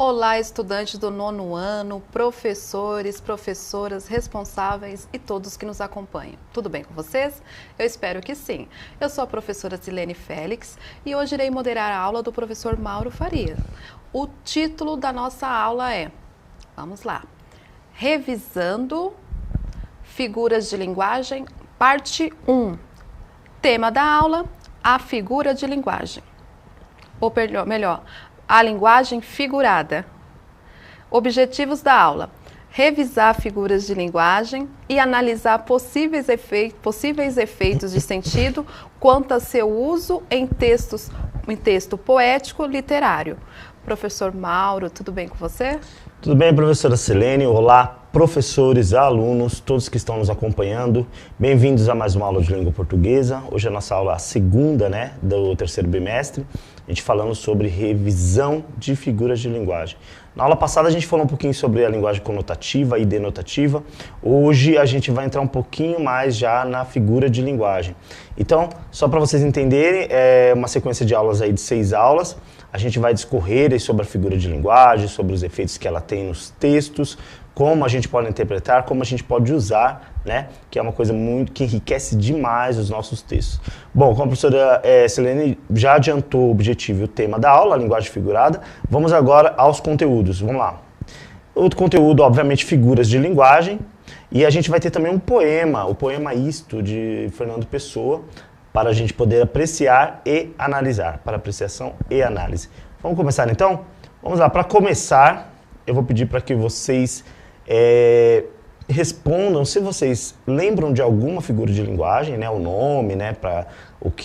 Olá, estudantes do nono ano, professores, professoras, responsáveis e todos que nos acompanham. Tudo bem com vocês? Eu espero que sim. Eu sou a professora Silene Félix e hoje irei moderar a aula do professor Mauro Faria. O título da nossa aula é, vamos lá, Revisando Figuras de Linguagem, parte 1. Tema da aula, a figura de linguagem. Ou melhor, a linguagem figurada. Objetivos da aula: revisar figuras de linguagem e analisar possíveis efeitos de sentido quanto a seu uso em texto poético literário. Professor Mauro, tudo bem com você? Tudo bem, professora Silene? Olá, professores, alunos, todos que estão nos acompanhando. Bem-vindos a mais uma aula de língua portuguesa. Hoje a nossa aula é a segunda, do terceiro bimestre. A gente falando sobre revisão de figuras de linguagem. Na aula passada a gente falou um pouquinho sobre a linguagem conotativa e denotativa. Hoje a gente vai entrar um pouquinho mais já na figura de linguagem. Então, só para vocês entenderem, é uma sequência de aulas aí de 6 aulas. A gente vai discorrer aí sobre a figura de linguagem, sobre os efeitos que ela tem nos textos, como a gente pode interpretar, como a gente pode usar, que é uma coisa que enriquece demais os nossos textos. Bom, como a professora Silene já adiantou o objetivo e o tema da aula, a linguagem figurada, vamos agora aos conteúdos. Vamos lá. Outro conteúdo, obviamente, figuras de linguagem, e a gente vai ter também um poema, o poema Isto, de Fernando Pessoa, para a gente poder apreciar e analisar, para apreciação e análise. Vamos começar então? Vamos lá, para começar, eu vou pedir para que vocês respondam se vocês lembram de alguma figura de linguagem, o nome,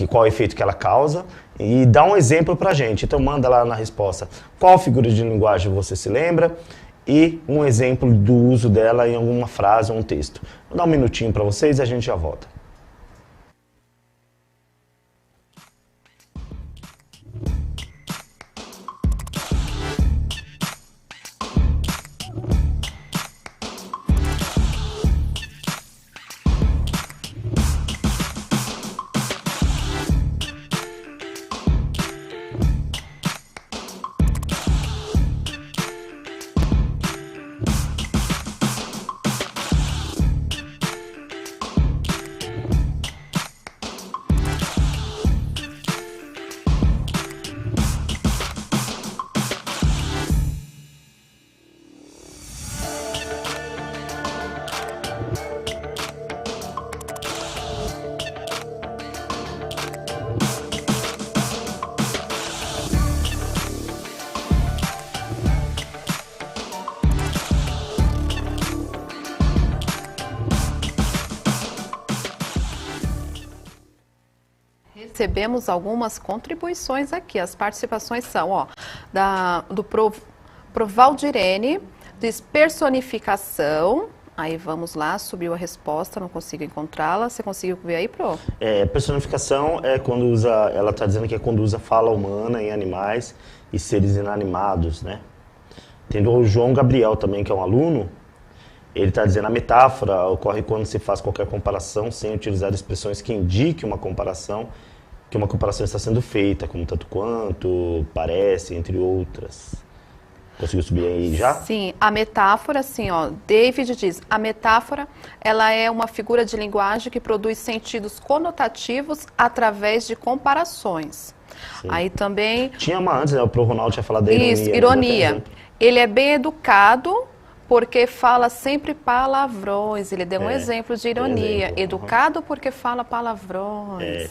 qual o efeito que ela causa, e dá um exemplo para a gente. Então manda lá na resposta qual figura de linguagem você se lembra e um exemplo do uso dela em alguma frase ou um texto. Vou dar um minutinho para vocês e a gente já volta. Recebemos algumas contribuições aqui. As participações são do Provaldirene, diz personificação. Aí vamos lá, subiu a resposta, não consigo encontrá-la. Você conseguiu ver aí, Pro? Personificação é quando usa, ela está dizendo que é quando usa fala humana em animais e seres inanimados, Tem o João Gabriel também, que é um aluno. Ele está dizendo a metáfora ocorre quando se faz qualquer comparação sem utilizar expressões que indiquem que uma comparação está sendo feita, como tanto quanto, parece, entre outras. Conseguiu subir aí já? Sim, a metáfora, David diz, a metáfora, ela é uma figura de linguagem que produz sentidos conotativos através de comparações. Sim. Aí também... Tinha uma antes, o Pro Ronaldo tinha falado da ironia. Isso, ironia. Ele é bem educado, porque fala sempre palavrões. Ele deu um exemplo de ironia. Educado porque fala palavrões.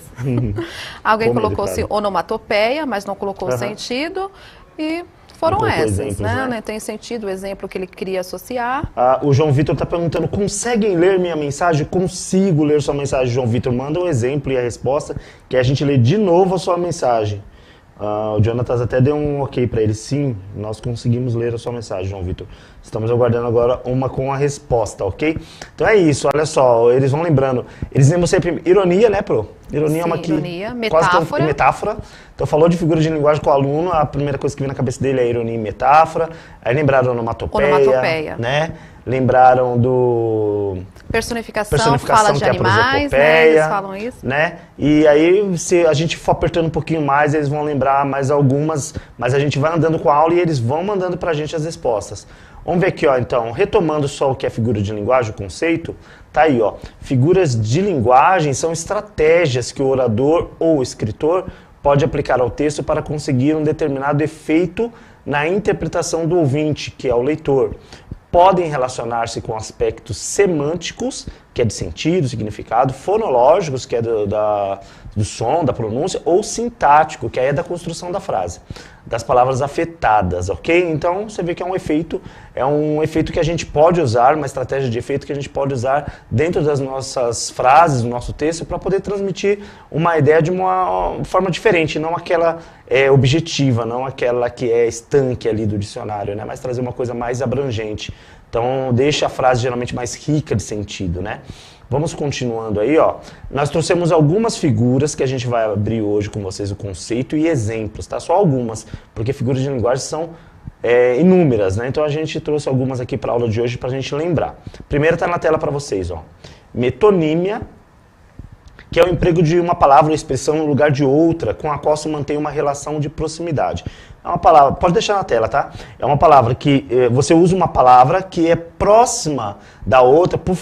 Alguém colocou onomatopeia, mas não colocou o sentido. E foram essas, exemplos, Não tem sentido o exemplo que ele queria associar. O João Vitor está perguntando, conseguem ler minha mensagem? Consigo ler sua mensagem, João Vitor. Manda um exemplo e a resposta, que a gente lê de novo a sua mensagem. O Jonatas até deu um ok para ele. Sim, nós conseguimos ler a sua mensagem, João Vitor. Estamos aguardando agora uma com a resposta, ok? Então é isso, olha só, eles vão lembrando. Eles lembram sempre ironia, Pro? Ironia é uma Sim, que ironia, quase tão, metáfora. metáfora. Então, falou de figura de linguagem com o aluno, a primeira coisa que vem na cabeça dele é ironia e metáfora. Aí lembraram Onomatopeia. né? Lembraram do Personificação, fala de que é a animais, né? prosopopeia, Eles falam isso. né? E aí, se a gente for apertando um pouquinho mais, eles vão lembrar mais algumas, mas a gente vai andando com a aula e eles vão mandando pra gente as respostas. Vamos ver aqui, ó, então, retomando só o que é figura de linguagem, o conceito, tá aí, ó. Figuras de linguagem são estratégias que o orador ou o escritor pode aplicar ao texto para conseguir um determinado efeito na interpretação do ouvinte, que é o leitor. Podem relacionar-se com aspectos semânticos, que é de sentido, significado, fonológicos, que é do som, da pronúncia, ou sintático, que aí é da construção da frase, das palavras afetadas, ok? Então, você vê que é um efeito que a gente pode usar, uma estratégia de efeito que a gente pode usar dentro das nossas frases, do nosso texto, para poder transmitir uma ideia de uma forma diferente, não aquela objetiva, não aquela que é estanque ali do dicionário, né? Mas trazer uma coisa mais abrangente. Então, deixa a frase geralmente mais rica de sentido, né? Vamos continuando aí, ó. Nós trouxemos algumas figuras que a gente vai abrir hoje com vocês o conceito e exemplos, tá? Só algumas, porque figuras de linguagem são inúmeras, né? Então a gente trouxe algumas aqui para a aula de hoje para a gente lembrar. Primeiro está na tela para vocês, ó. Metonímia, que é o emprego de uma palavra ou expressão no lugar de outra, com a qual se mantém uma relação de proximidade. É uma palavra, pode deixar na tela, tá? É uma palavra que você usa uma palavra que é próxima da outra por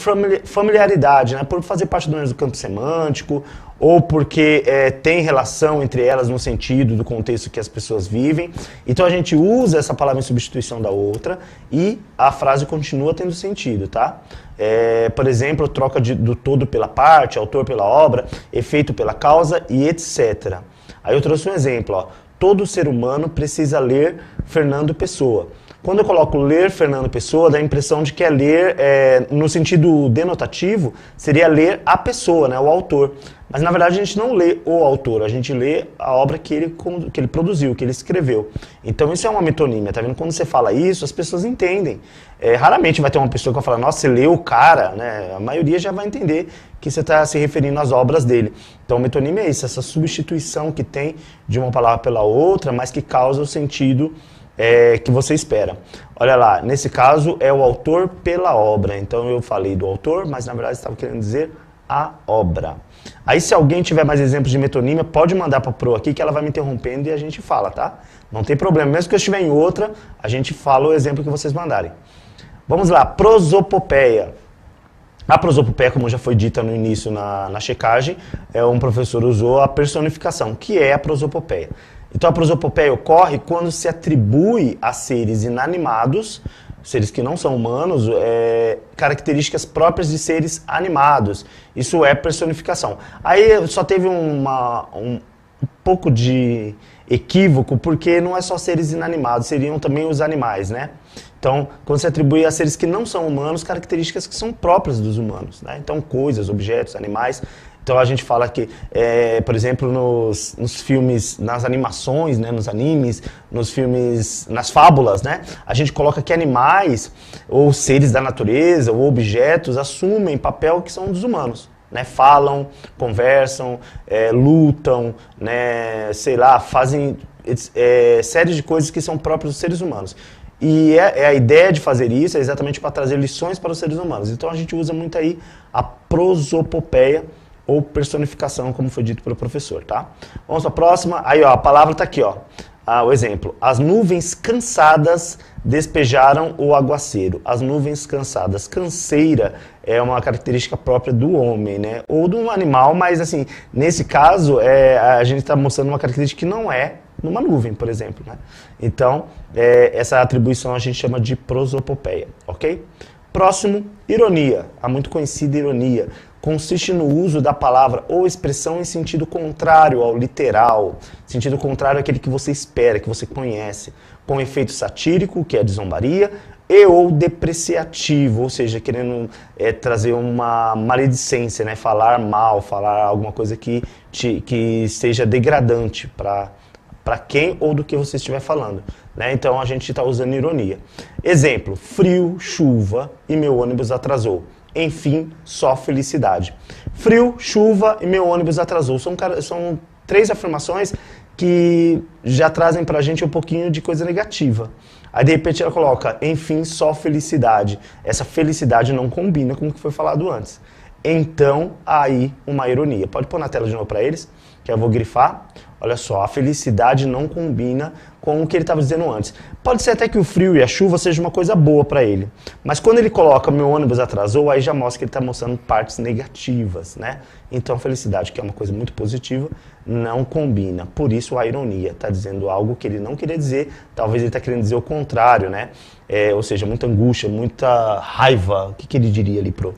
familiaridade, né? Por fazer parte do mesmo campo semântico, ou porque tem relação entre elas no sentido do contexto que as pessoas vivem. Então a gente usa essa palavra em substituição da outra e a frase continua tendo sentido, tá? Por exemplo, troca do todo pela parte, autor pela obra, efeito pela causa e etc. Aí eu trouxe um exemplo, ó. Todo ser humano precisa ler Fernando Pessoa. Quando eu coloco ler Fernando Pessoa, dá a impressão de que é ler, no sentido denotativo, seria ler a pessoa, né, o autor. Mas na verdade a gente não lê o autor, a gente lê a obra que ele produziu, que ele escreveu. Então isso é uma metonímia, tá vendo? Quando você fala isso, as pessoas entendem. Raramente vai ter uma pessoa que vai falar, nossa, você leu o cara, né? A maioria já vai entender que você está se referindo às obras dele. Então metonímia é isso, essa substituição que tem de uma palavra pela outra, mas que causa o sentido que você espera. Olha lá, nesse caso é o autor pela obra. Então eu falei do autor, mas na verdade estava querendo dizer a obra. Aí se alguém tiver mais exemplos de metonímia, pode mandar para a Pro aqui que ela vai me interrompendo e a gente fala, tá? Não tem problema, mesmo que eu estiver em outra, a gente fala o exemplo que vocês mandarem. Vamos lá, prosopopeia. A prosopopeia, como já foi dita no início na checagem, um professor usou a personificação, que é a prosopopeia. Então a prosopopeia ocorre quando se atribui a seres inanimados, seres que não são humanos, características próprias de seres animados. Isso é personificação. Aí só teve um pouco de equívoco, porque não é só seres inanimados, seriam também os animais, né? Então, quando se atribui a seres que não são humanos, características que são próprias dos humanos, né? Então, coisas, objetos, animais. Então, a gente fala que, por exemplo, nos filmes, nas animações, né? Nos animes, nos filmes, nas fábulas, né? A gente coloca que animais, ou seres da natureza, ou objetos, assumem papel que são dos humanos. Né, falam, conversam, lutam, né, sei lá, fazem série de coisas que são próprias dos seres humanos. E a ideia de fazer isso é exatamente para trazer lições para os seres humanos. Então a gente usa muito aí a prosopopeia ou personificação, como foi dito pelo professor, tá? Vamos para a próxima. Aí, ó, a palavra está aqui, ó. O exemplo. As nuvens cansadas despejaram o aguaceiro. As nuvens cansadas. Canseira é uma característica própria do homem, né? Ou de um animal, mas assim, nesse caso, a gente está mostrando uma característica que não é numa nuvem, por exemplo, né? Então, essa atribuição a gente chama de prosopopeia, ok? Próximo, ironia. A muito conhecida ironia. Consiste no uso da palavra ou expressão em sentido contrário ao literal, sentido contrário àquele que você espera, que você conhece, com efeito satírico, que é de zombaria, e ou depreciativo, ou seja, querendo trazer uma maledicência, né? Falar mal, falar alguma coisa que seja degradante para quem ou do que você estiver falando, né? Então a gente está usando ironia. Exemplo, frio, chuva e meu ônibus atrasou. enfim, só felicidade. Frio, chuva e meu ônibus atrasou. São 3 afirmações que já trazem pra gente um pouquinho de coisa negativa. Aí de repente ela coloca, enfim, só felicidade. Essa felicidade não combina com o que foi falado antes. Então, aí, uma ironia. Pode pôr na tela de novo para eles, que eu vou grifar. Olha só, a felicidade não combina com o que ele estava dizendo antes. Pode ser até que o frio e a chuva seja uma coisa boa para ele. Mas quando ele coloca meu ônibus atrasou, aí já mostra que ele está mostrando partes negativas, né? Então, a felicidade, que é uma coisa muito positiva, não combina. Por isso, a ironia está dizendo algo que ele não queria dizer. Talvez ele está querendo dizer o contrário, né? Ou seja, muita angústia, muita raiva. O que ele diria ali, Pro?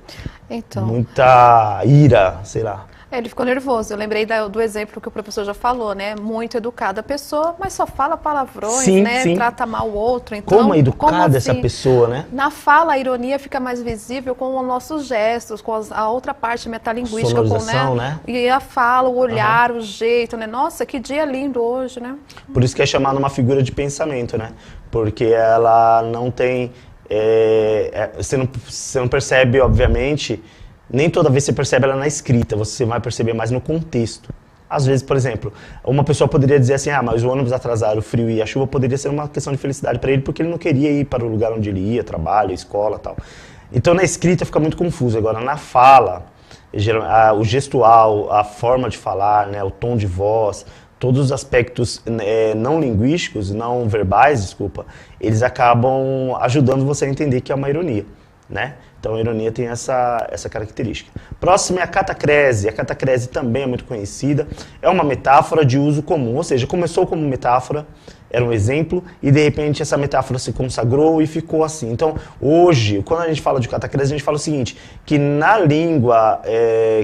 Então, muita ira, sei lá. ele ficou nervoso. Eu lembrei do exemplo que o professor já falou, né? Muito educada a pessoa, mas só fala palavrões, sim, né? Sim. Trata mal o outro. Então, como é educada essa pessoa, né? Na fala, a ironia fica mais visível com os nossos gestos, com a outra parte metalinguística, com, né? E a fala, o olhar, o jeito, né? Nossa, que dia lindo hoje, né? Por isso que é chamada uma figura de pensamento, né? Porque ela não tem... você não percebe, obviamente... Nem toda vez você percebe ela na escrita, você vai perceber mais no contexto. Às vezes, por exemplo, uma pessoa poderia dizer assim, mas o ônibus atrasar, o frio e a chuva poderia ser uma questão de felicidade para ele, porque ele não queria ir para o lugar onde ele ia, trabalho, escola e tal. Então, na escrita fica muito confuso. Agora, na fala, o gestual, a forma de falar, né, o tom de voz, todos os aspectos não linguísticos, não verbais, desculpa, eles acabam ajudando você a entender que é uma ironia, né? Então a ironia tem essa característica. Próximo é a catacrese. A catacrese também é muito conhecida. É uma metáfora de uso comum, ou seja, começou como metáfora, era um exemplo, e de repente essa metáfora se consagrou e ficou assim. Então hoje, quando a gente fala de catacrese, a gente fala o seguinte, que na língua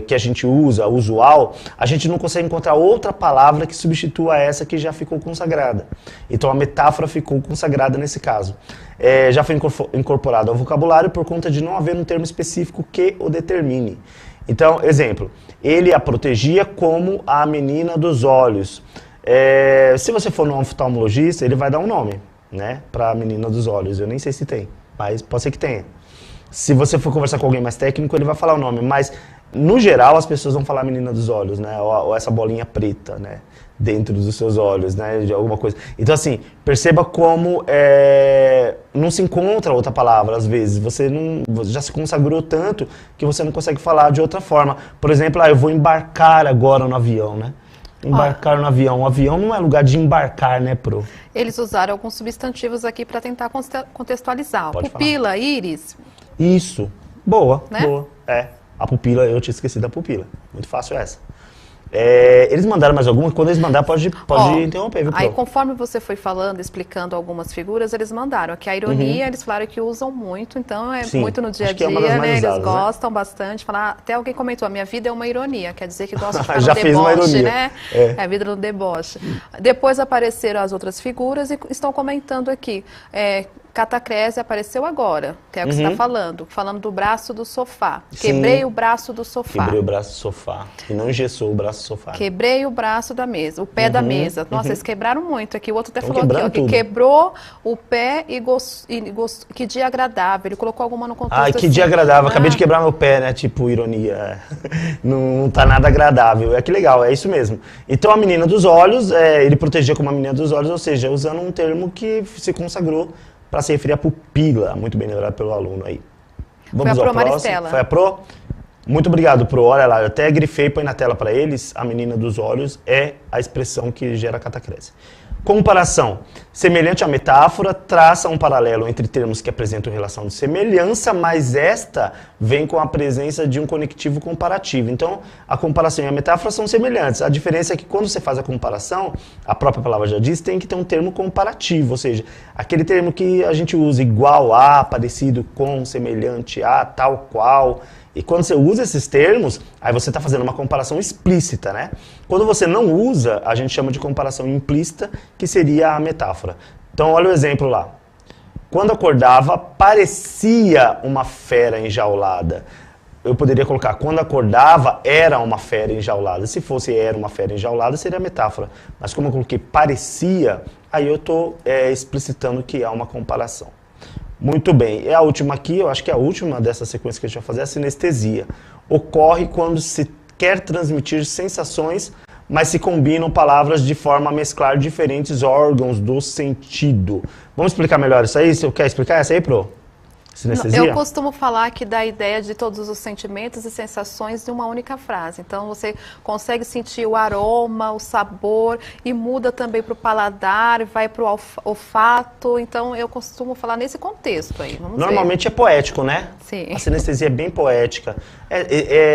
que a gente usa, usual, a gente não consegue encontrar outra palavra que substitua essa que já ficou consagrada. Então a metáfora ficou consagrada nesse caso. Já foi incorporado ao vocabulário por conta de não haver um termo específico que o determine. Então, exemplo, ele a protegia como a menina dos olhos. Se você for no oftalmologista, ele vai dar um nome, né, para a menina dos olhos. Eu nem sei se tem, mas pode ser que tenha. Se você for conversar com alguém mais técnico, ele vai falar o nome, mas no geral as pessoas vão falar menina dos olhos, né, ou essa bolinha preta, né, dentro dos seus olhos, né, de alguma coisa. Então assim, perceba como não se encontra outra palavra às vezes, você já se consagrou tanto que você não consegue falar de outra forma. Por exemplo, eu vou embarcar agora no avião, né? Embarcar no avião. O avião não é lugar de embarcar, né, Pro? Eles usaram alguns substantivos aqui para tentar contextualizar. Pode pupila, falar. íris. Isso. Boa, né? Boa. A pupila, eu tinha esquecido da pupila. Muito fácil essa. Eles mandaram mais alguma? Quando eles mandarem, pode interromper, viu, Pro? Aí, conforme você foi falando, explicando algumas figuras, eles mandaram. Aqui a ironia, eles falaram que usam muito, então Sim, muito no dia a dia, né? Eles gostam bastante. Falar, até alguém comentou, a minha vida é uma ironia, quer dizer que gosta de ficar Já no fez uma deboche, ironia. né? A vida no deboche. Depois apareceram as outras figuras e estão comentando aqui. Catacrese apareceu agora, que é o que você está falando do braço do sofá. Sim. Quebrei o braço do sofá. Quebrei o braço do sofá. E não engessou o braço do sofá. Quebrei o braço da mesa, o pé da mesa. Nossa, eles quebraram muito aqui. O outro até falou aqui, tudo. que quebrou o pé e que dia agradável. Ele colocou alguma no contexto. Ai, que dia agradável. Acabei de quebrar meu pé, né? Tipo, ironia. Não tá nada agradável. Que legal, é isso mesmo. Então, a menina dos olhos, ele protegia como a menina dos olhos, ou seja, usando um termo que se consagrou para se referir à pupila, muito bem lembrado pelo aluno aí. Vamos Foi a ao Pro próximo. Maristela. Foi a Pro? Muito obrigado, Pro. Olha lá, eu até grifei, põe na tela para eles, a menina dos olhos é a expressão que gera catacrese. Comparação. Semelhante à metáfora, traça um paralelo entre termos que apresentam relação de semelhança, mas esta vem com a presença de um conectivo comparativo. Então, a comparação e a metáfora são semelhantes. A diferença é que quando você faz a comparação, a própria palavra já diz, tem que ter um termo comparativo, ou seja, aquele termo que a gente usa igual a, parecido com, semelhante a, tal qual. E quando você usa esses termos, aí você está fazendo uma comparação explícita, né? Quando você não usa, a gente chama de comparação implícita, que seria a metáfora. Então, olha o exemplo lá. Quando acordava, parecia uma fera enjaulada. Eu poderia colocar, quando acordava, era uma fera enjaulada. Se fosse era uma fera enjaulada, seria a metáfora. Mas como eu coloquei parecia, aí eu estou explicitando que há uma comparação. Muito bem. E a última aqui, eu acho que é a última dessa sequência que a gente vai fazer, é a sinestesia. Ocorre quando se quer transmitir sensações, mas se combinam palavras de forma a mesclar diferentes órgãos do sentido. Vamos explicar melhor isso aí? Você quer explicar essa aí, Pro? Sinestesia? Eu costumo falar que dá a ideia de todos os sentimentos e sensações de uma única frase. Então, você consegue sentir o aroma, o sabor, e muda também para o paladar, vai para o olfato. Então, eu costumo falar nesse contexto aí. Vamos Normalmente é poético, né? Sim. A sinestesia é bem poética.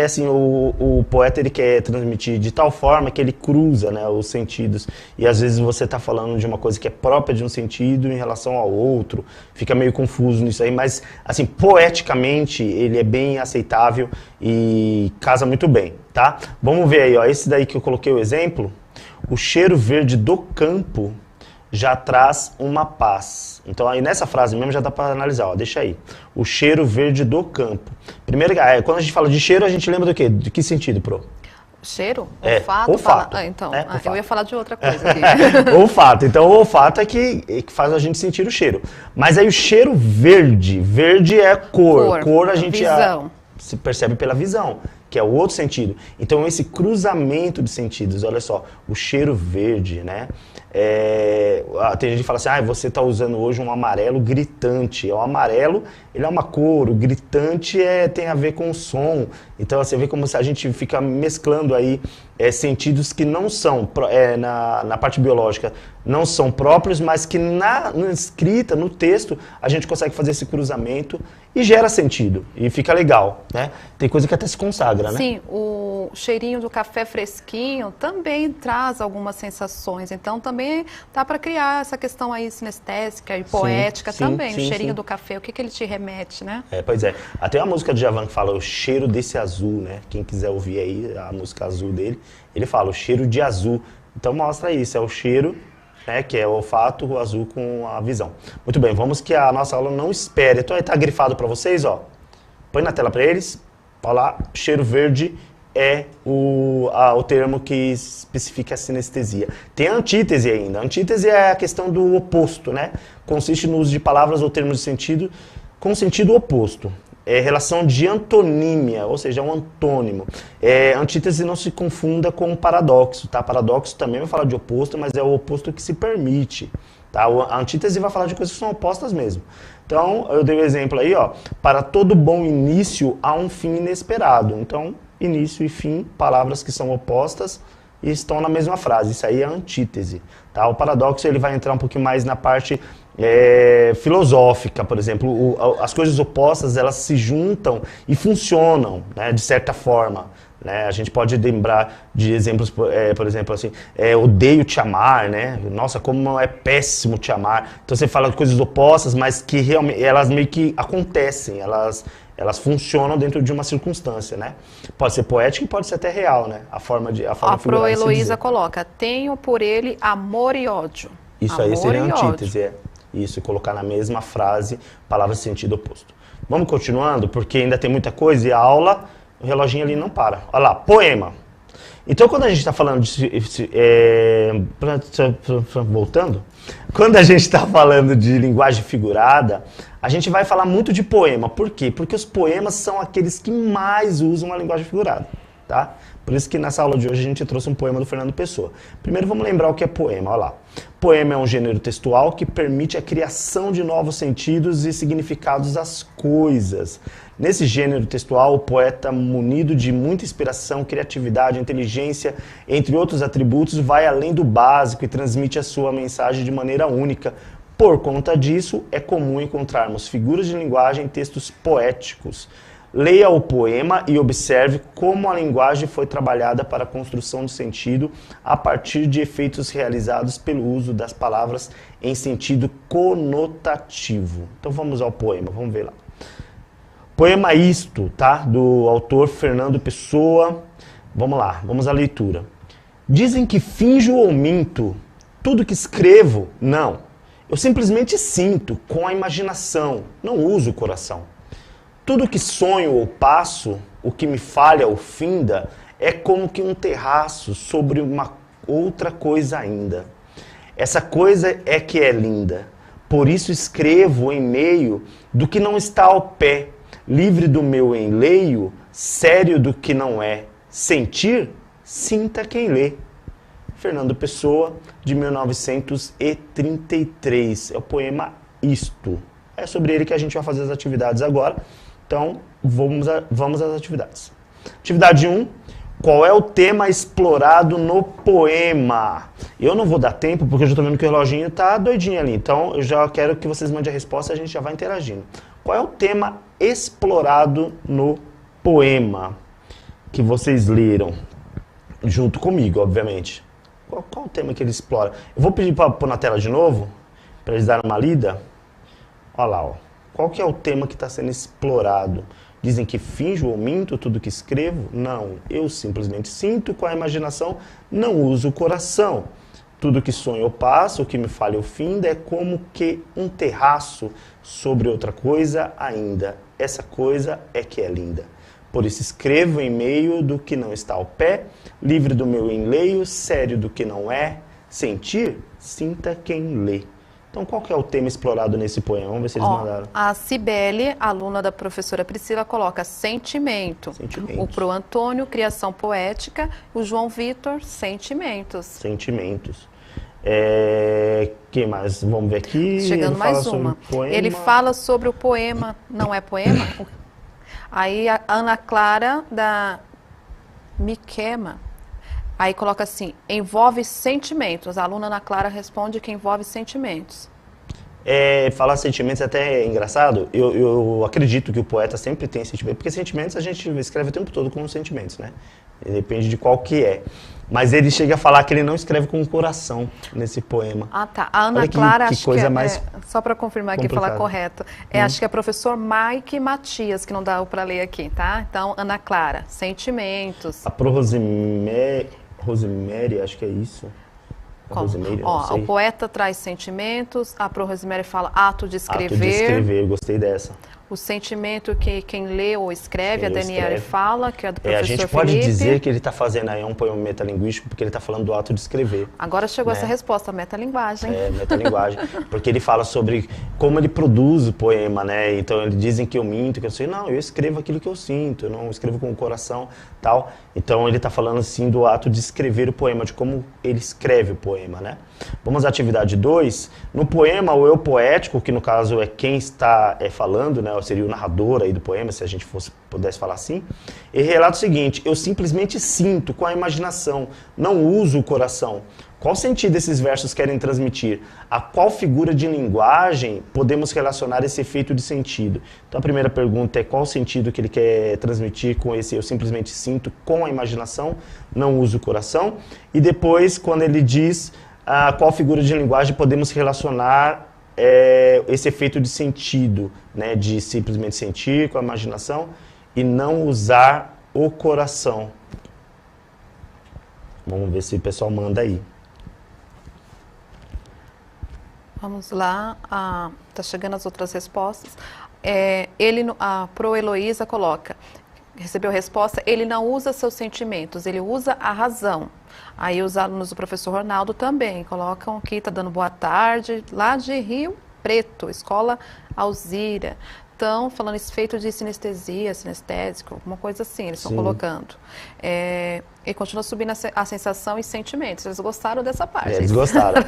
Assim, o poeta ele quer transmitir de tal forma que ele cruza, né, os sentidos. E às vezes você está falando de uma coisa que é própria de um sentido em relação ao outro. Fica meio confuso nisso aí, mas assim, poeticamente ele é bem aceitável e casa muito bem, tá? Vamos ver aí, ó, esse daí que eu coloquei o exemplo. O cheiro verde do campo já traz uma paz. Então aí nessa frase mesmo já dá para analisar, ó, deixa aí. O cheiro verde do campo. Primeiro, quando a gente fala de cheiro, a gente lembra do quê? De que sentido, Pro? Cheiro? Olfato? Olfato. Olfato. Eu ia falar de outra coisa aqui. Olfato. Então o olfato é que faz a gente sentir o cheiro. Mas aí o cheiro verde, verde é cor. Cor a gente se percebe pela visão, que é o outro sentido. Então esse cruzamento de sentidos, olha só, o cheiro verde, né? Tem gente que fala assim, você está usando hoje um amarelo gritante. O amarelo, ele é uma cor, o gritante tem a ver com o som. Então você vê como se a gente fica mesclando aí sentidos que não são, na parte biológica, não são próprios, mas que na escrita, no texto, a gente consegue fazer esse cruzamento e gera sentido, e fica legal, né? Tem coisa que até se consagra, né? Sim, o cheirinho do café fresquinho também traz algumas sensações, então também dá para criar essa questão aí sinestésica e poética também, o cheirinho do café, o que ele te remete, né? Pois é, até a música do Djavan que fala o cheiro desse azul, né? Quem quiser ouvir aí a música azul dele, ele fala o cheiro de azul, então mostra isso, é o cheiro, né, que é o olfato, o azul com a visão. Muito bem, vamos que a nossa aula não espere. Então aí tá grifado para vocês, ó. Põe na tela para eles. Olha lá, cheiro verde é o termo que especifica a sinestesia. Tem a antítese ainda. A antítese é a questão do oposto, né? Consiste no uso de palavras ou termos de sentido com sentido oposto. É relação de antonímia, ou seja, é um antônimo. Antítese não se confunda com paradoxo, tá? Paradoxo também vai falar de oposto, mas é o oposto que se permite, tá? A antítese vai falar de coisas que são opostas mesmo. Então, eu dei o exemplo aí, ó. Para todo bom início, há um fim inesperado. Então, início e fim, palavras que são opostas e estão na mesma frase. Isso aí é a antítese, tá? O paradoxo ele vai entrar um pouquinho mais na parte filosófica, por exemplo. As coisas opostas elas se juntam e funcionam, né, de certa forma, né? A gente pode lembrar de exemplos, por exemplo, assim, odeio te amar, né? Nossa, como é péssimo te amar. Então você fala de coisas opostas, mas que realmente elas meio que acontecem, elas funcionam dentro de uma circunstância, né? Pode ser poética e pode ser até real, né? A forma A Pro Heloísa coloca, tenho por ele amor e ódio. Isso aí seria antítese, Isso, e colocar na mesma frase palavras de sentido oposto. Vamos continuando, porque ainda tem muita coisa e a aula, o reloginho ali não para. Olha lá, poema. Então, quando a gente está falando voltando, quando a gente está falando de linguagem figurada, a gente vai falar muito de poema. Por quê? Porque os poemas são aqueles que mais usam a linguagem figurada, tá? Por isso que nessa aula de hoje a gente trouxe um poema do Fernando Pessoa. Primeiro vamos lembrar o que é poema, olha lá. Poema é um gênero textual que permite a criação de novos sentidos e significados às coisas. Nesse gênero textual, o poeta, munido de muita inspiração, criatividade, inteligência, entre outros atributos, vai além do básico e transmite a sua mensagem de maneira única. Por conta disso, é comum encontrarmos figuras de linguagem em textos poéticos. Leia o poema e observe como a linguagem foi trabalhada para a construção de sentido a partir de efeitos realizados pelo uso das palavras em sentido conotativo. Então vamos ao poema, vamos ver lá. Poema Isto, tá? Do autor Fernando Pessoa. Vamos lá, vamos à leitura. Dizem que finjo ou minto, tudo que escrevo, não. Eu simplesmente sinto com a imaginação, não uso o coração. Tudo que sonho ou passo, o que me falha ou finda, é como que um terraço sobre uma outra coisa ainda. Essa coisa é que é linda, Por isso escrevo em meio do que não está ao pé, livre do meu enleio, sério do que não é. Sentir, sinta quem lê. Fernando Pessoa, de 1933. É o poema Isto. É sobre ele que a gente vai fazer as atividades agora. Então, vamos às atividades. Atividade 1. Qual é o tema explorado no poema? Eu não vou dar tempo, porque eu já estou vendo que o reloginho está doidinho ali. Então, eu já quero que vocês mandem a resposta e a gente já vai interagindo. Qual é o tema explorado no poema que vocês leram? Junto comigo, obviamente. Qual o tema que ele explora? Eu vou pedir para pôr na tela de novo, para eles darem uma lida. Olha lá, ó. Qual que é o tema que está sendo explorado? Dizem que finjo ou minto tudo que escrevo? Não, eu simplesmente sinto com a imaginação, não uso o coração. Tudo que sonho eu passo, o que me falha eu findo, é como que um terraço sobre outra coisa ainda. Essa coisa é que é linda. Por isso escrevo em meio do que não está ao pé, livre do meu enleio, sério do que não é. Sentir, sinta quem lê. Então, qual que é o tema explorado nesse poema? Vamos ver se eles mandaram. A Cibele, aluna da professora Priscila, coloca sentimento. Sentimentos. O Pro Antônio, criação poética. O João Vitor, sentimentos. Sentimentos. Que mais? Vamos ver aqui. Chegando mais uma. Ele fala sobre o poema. Não é poema? Aí a Ana Clara, da Miquema, aí coloca assim, envolve sentimentos. A aluna Ana Clara responde que envolve sentimentos. Falar sentimentos até é engraçado. Eu acredito que o poeta sempre tem sentimentos, porque sentimentos a gente escreve o tempo todo com sentimentos, né? Depende de qual que é. Mas ele chega a falar que ele não escreve com o coração nesse poema. Ah, tá. A Ana Clara, acho que mais só para confirmar aqui, falar correto. Acho que é professor Mike Matias, que não dá para ler aqui, tá? Então, Ana Clara, sentimentos. A Pro Rosemary, acho que é isso. Rosemary, o poeta traz sentimentos, a Pro Rosemary fala ato de escrever. Ato de escrever, gostei dessa. O sentimento que quem lê ou escreve, a Daniela fala, que é do professor Felipe. A gente pode dizer que ele está fazendo aí um poema metalinguístico, porque ele está falando do ato de escrever. Agora chegou essa resposta, metalinguagem. Metalinguagem. Porque ele fala sobre como ele produz o poema, né? Então, eles dizem que eu minto, que eu sei. Não, eu escrevo aquilo que eu sinto, eu não escrevo com o coração, tal. Então, ele está falando, assim, do ato de escrever o poema, de como ele escreve o poema, né? Vamos à atividade 2. No poema, o eu poético, que no caso é quem está falando, né? Seria o narrador aí do poema, se a gente pudesse falar assim. Ele relata o seguinte: eu simplesmente sinto com a imaginação, não uso o coração. Qual sentido esses versos querem transmitir? A qual figura de linguagem podemos relacionar esse efeito de sentido? Então a primeira pergunta é qual sentido que ele quer transmitir com esse eu simplesmente sinto com a imaginação, não uso o coração. E depois, quando ele diz a qual figura de linguagem podemos relacionar esse efeito de sentido, né, de simplesmente sentir com a imaginação e não usar o coração. Vamos ver se o pessoal manda aí. Vamos lá, tá chegando as outras respostas. A Pro Heloísa coloca, recebeu resposta, ele não usa seus sentimentos, ele usa a razão. Aí os alunos do professor Ronaldo também colocam aqui, tá dando boa tarde, lá de Rio Preto, Escola Alzira. Estão falando esse efeito de sinestesia, sinestésico, alguma coisa assim, eles estão colocando. E continua subindo a sensação e sentimentos. Eles gostaram dessa parte. Eles gostaram.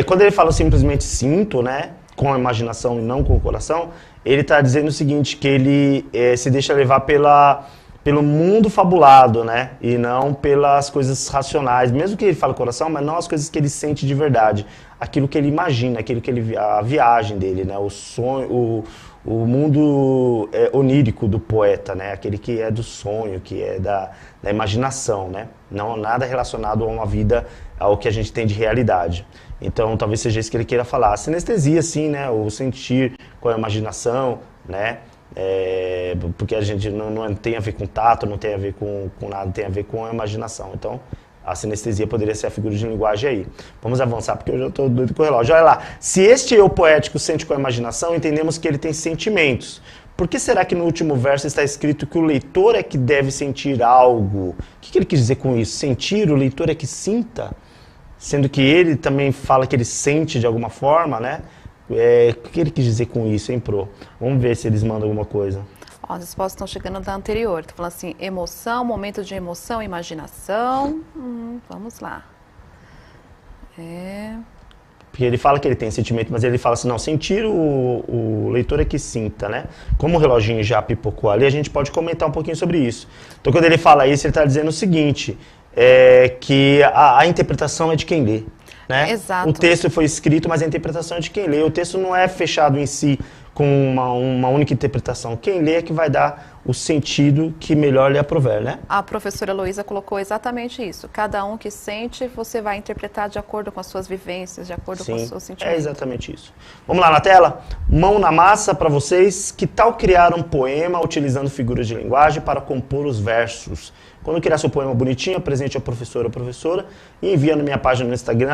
Quando ele fala simplesmente sinto, né, com a imaginação e não com o coração, ele está dizendo o seguinte, que ele se deixa levar pelo mundo fabulado, né, e não pelas coisas racionais. Mesmo que ele fale coração, mas não as coisas que ele sente de verdade. Aquilo que ele imagina, a viagem dele, né, o sonho, o mundo onírico do poeta, né? Aquele que é do sonho, que é da imaginação, né? Não nada relacionado a uma vida, ao que a gente tem de realidade. Então, talvez seja isso que ele queira falar. A sinestesia, sim, né? O sentir com a imaginação, né? Porque a gente não tem a ver com tato, não tem a ver com nada, tem a ver com a imaginação. Então, a sinestesia poderia ser a figura de linguagem aí. Vamos avançar, porque eu já estou doido com o relógio. Olha lá. Se este eu poético sente com a imaginação, entendemos que ele tem sentimentos. Por que será que no último verso está escrito que o leitor é que deve sentir algo? O que ele quis dizer com isso? Sentir, o leitor é que sinta? Sendo que ele também fala que ele sente de alguma forma, né? O que ele quis dizer com isso, hein, Pro? Vamos ver se eles mandam alguma coisa. Ó, as respostas estão chegando da anterior. Tô falando assim, emoção, momento de emoção, imaginação. Vamos lá. Porque ele fala que ele tem sentimento, mas ele fala assim, não, sentir o leitor é que sinta, né? Como o reloginho já pipocou ali, a gente pode comentar um pouquinho sobre isso. Então, quando ele fala isso, ele está dizendo o seguinte, que a interpretação é de quem lê. Né? Exato. O texto foi escrito, mas a interpretação é de quem lê. O texto não é fechado em si com uma única interpretação. Quem lê é que vai dar o sentido que melhor lhe aprover, né? A professora Heloísa colocou exatamente isso. Cada um que sente, você vai interpretar de acordo com as suas vivências, de acordo com os seus sentimentos. É exatamente isso. Vamos lá na tela? Mão na massa para vocês. Que tal criar um poema utilizando figuras de linguagem para compor os versos? Quando criar seu poema bonitinho, apresente ao professor ou professora e envia na minha página no Instagram,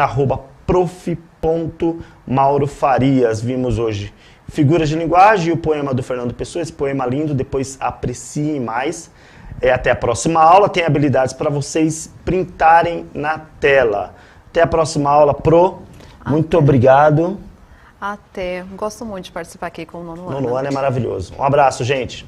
@prof.maurofarias. Vimos hoje figuras de linguagem e o poema do Fernando Pessoa, esse poema lindo, depois apreciem mais. Até a próxima aula, tem habilidades para vocês printarem na tela. Até a próxima aula, Pro. Muito obrigado. Até. Gosto muito de participar aqui com o nono ano. Nono ano é maravilhoso. Um abraço, gente.